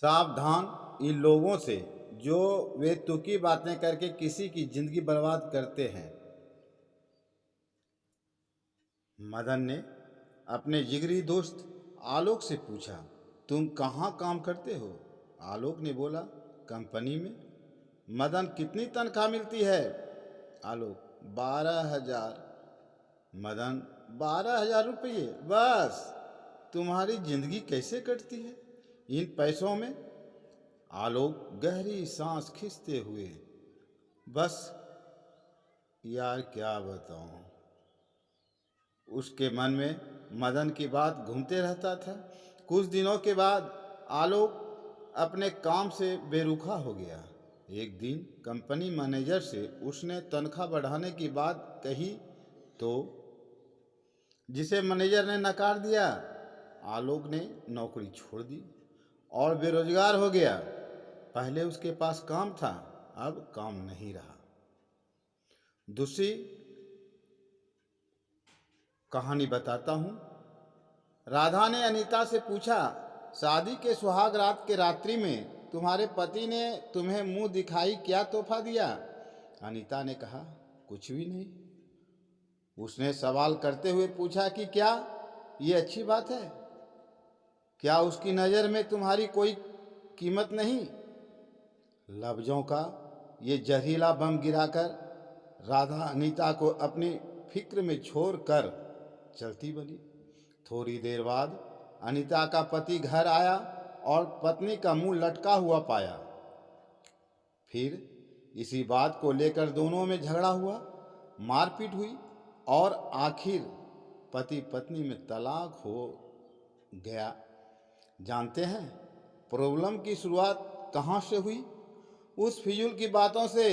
सावधान इन लोगों से जो बेतुकी बातें करके किसी की जिंदगी बर्बाद करते हैं। मदन ने अपने जिगरी दोस्त आलोक से पूछा, तुम कहाँ काम करते हो? आलोक ने बोला, कंपनी में। मदन, कितनी तनख्वाह मिलती है? आलोक, 12,000। मदन, 12,000 रुपये? बस? तुम्हारी जिंदगी कैसे कटती है इन पैसों में? आलोक गहरी सांस खींचते हुए, बस यार क्या बताऊं। उसके मन में मदन की बात घूमते रहता था। कुछ दिनों के बाद आलोक अपने काम से बेरुखा हो गया। एक दिन कंपनी मैनेजर से उसने तनख्वाह बढ़ाने की बात कही तो जिसे मैनेजर ने नकार दिया। आलोक ने नौकरी छोड़ दी और बेरोजगार हो गया। पहले उसके पास काम था, अब काम नहीं रहा। दूसरी कहानी बताता हूँ। राधा ने अनीता से पूछा, शादी के सुहाग रात के रात्रि में तुम्हारे पति ने तुम्हें मुंह दिखाई क्या तोहफा दिया? अनीता ने कहा, कुछ भी नहीं। उसने सवाल करते हुए पूछा कि क्या ये अच्छी बात है? क्या उसकी नज़र में तुम्हारी कोई कीमत नहीं? लफ्ज़ों का ये जहरीला बम गिराकर राधा अनीता को अपनी फिक्र में छोड़कर चलती बनी। थोड़ी देर बाद अनीता का पति घर आया और पत्नी का मुंह लटका हुआ पाया। फिर इसी बात को लेकर दोनों में झगड़ा हुआ, मारपीट हुई और आखिर पति पत्नी में तलाक हो गया। जानते हैं प्रॉब्लम की शुरुआत कहाँ से हुई? उस फिजूल की बातों से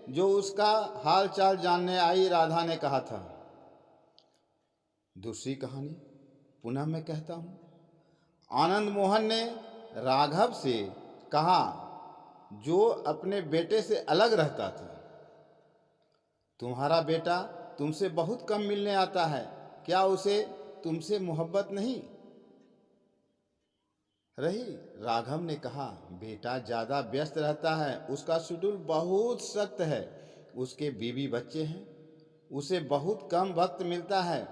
जो उसका हाल चाल जानने आई राधा ने कहा था। दूसरी कहानी पुनः मैं कहता हूँ। आनंद मोहन ने राघव से कहा, जो अपने बेटे से अलग रहता था, तुम्हारा बेटा तुमसे बहुत कम मिलने आता है, क्या उसे तुमसे मोहब्बत नहीं रही? राघव ने कहा, बेटा ज़्यादा व्यस्त रहता है, उसका शेड्यूल बहुत सख्त है, उसके बीवी बच्चे हैं, उसे बहुत कम वक्त मिलता है।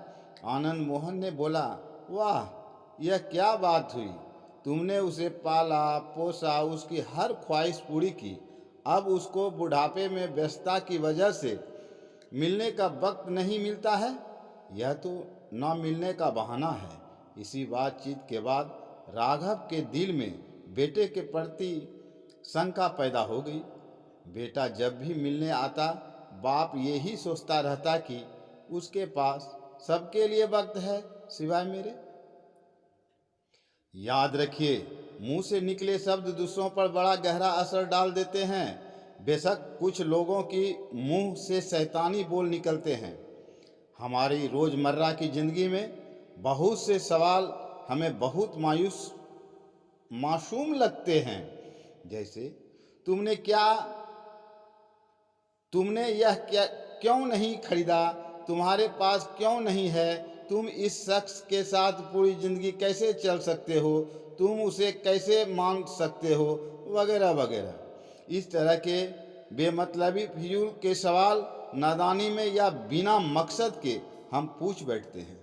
आनंद मोहन ने बोला, वाह, यह क्या बात हुई? तुमने उसे पाला पोसा, उसकी हर ख्वाहिश पूरी की, अब उसको बुढ़ापे में व्यस्तता की वजह से मिलने का वक्त नहीं मिलता है? यह तो ना मिलने का बहाना है। इसी बातचीत के बाद राघव के दिल में बेटे के प्रति शंका पैदा हो गई। बेटा जब भी मिलने आता, बाप यही सोचता रहता कि उसके पास सबके लिए वक्त है सिवाय मेरे। याद रखिए, मुंह से निकले शब्द दूसरों पर बड़ा गहरा असर डाल देते हैं। बेशक कुछ लोगों की मुंह से शैतानी बोल निकलते हैं। हमारी रोज़मर्रा की ज़िंदगी में बहुत से सवाल हमें बहुत मासूम लगते हैं, जैसे तुमने यह क्यों नहीं खरीदा? तुम्हारे पास क्यों नहीं है? तुम इस शख्स के साथ पूरी ज़िंदगी कैसे चल सकते हो? तुम उसे कैसे मान सकते हो? वगैरह वगैरह। इस तरह के बेमतलबी फिजूल के सवाल नादानी में या बिना मकसद के हम पूछ बैठते हैं,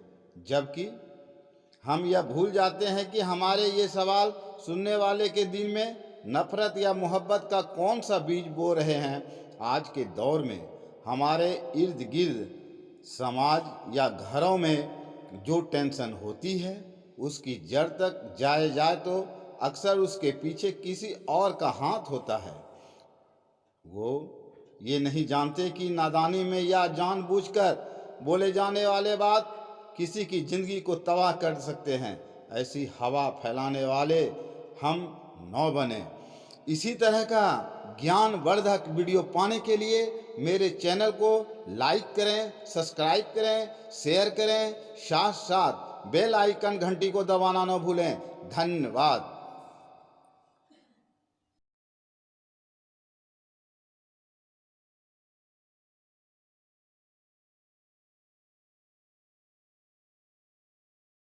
जबकि हम यह भूल जाते हैं कि हमारे ये सवाल सुनने वाले के दिल में नफ़रत या मोहब्बत का कौन सा बीज बो रहे हैं। आज के दौर में हमारे इर्द गिर्द समाज या घरों में जो टेंशन होती है, उसकी जड़ तक जाए तो अक्सर उसके पीछे किसी और का हाथ होता है। वो ये नहीं जानते कि नादानी में या जानबूझकर बोले जाने वाले बात किसी की ज़िंदगी को तबाह कर सकते हैं। ऐसी हवा फैलाने वाले हम न बने। इसी तरह का ज्ञानवर्धक वीडियो पाने के लिए मेरे चैनल को लाइक करें, सब्सक्राइब करें, शेयर करें, साथ साथ बेल आइकन घंटी को दबाना न भूलें। धन्यवाद।